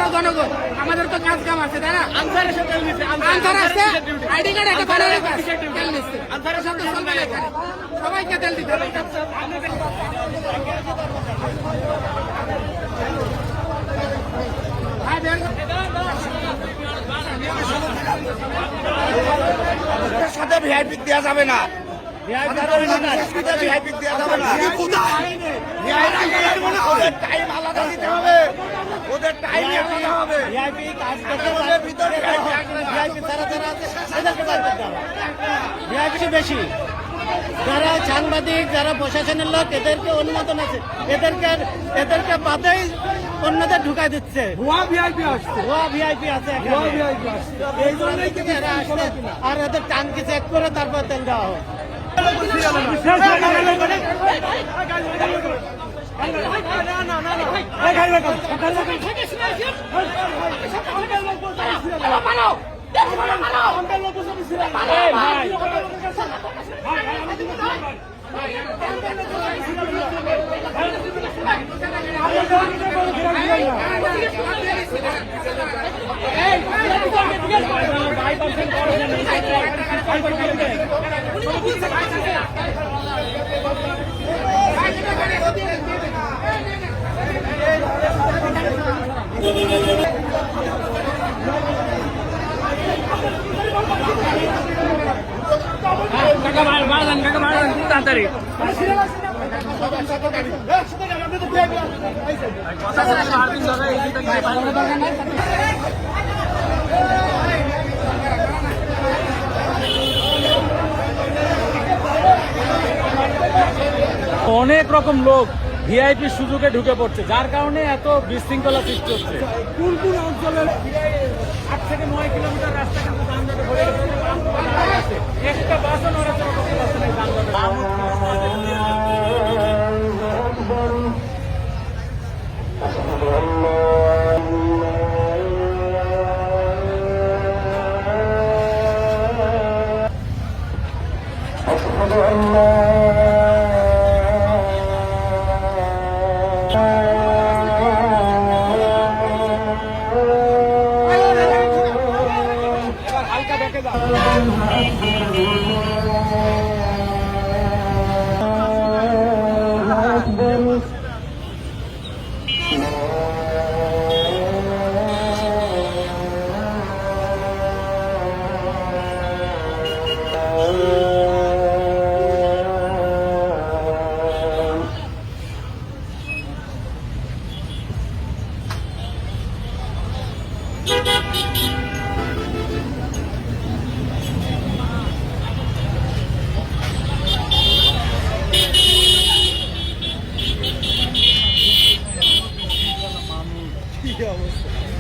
আমরা জনগণ, আমাদের তো কাজ কাম আছে, তাই না? আনসার আসছে, আইডি কার্ড একটা বানানো তেল নিচ্ছে, সব তো চলবে না এখানে, সবাইকে তেল দিতে হবে। সাথে ভিআইপি দেওয়া যাবে না, ভিআইপি দেওয়া যাবে না, ওদের টাইম আলাদা দিতে হবে, ওদের টাইম আলাদা হবে। ভিআইপি বেশি, যারা সাংবাদিক, যারা প্রশাসনের লোক, এদেরকে অনুমোদন আছে, এদেরকে বাদেই অন্যদের ঢুকাই দিচ্ছে। ভিআইপি আছে, এই জন্যই কিন্তু এরা আসছে, আর এদের টাঙ্কি চেক করে তারপর তেল দেওয়া হয়। তাড়াতাড়ি অনেক রকম লোক ভিআইপি সুযোগে ঢুকে পড়ছে, যার কারণে এত বিশৃঙ্খলা সৃষ্টি হচ্ছে। কোন কোন অঞ্চলের 8 থেকে 9 কিলোমিটার রাস্তা কিন্তু যানজটে ভরে গেছে, একটা বাসও নড়াচড়া করতে পারছে না যানজটে। হালকা দেখে যাও। কি অবস্থা!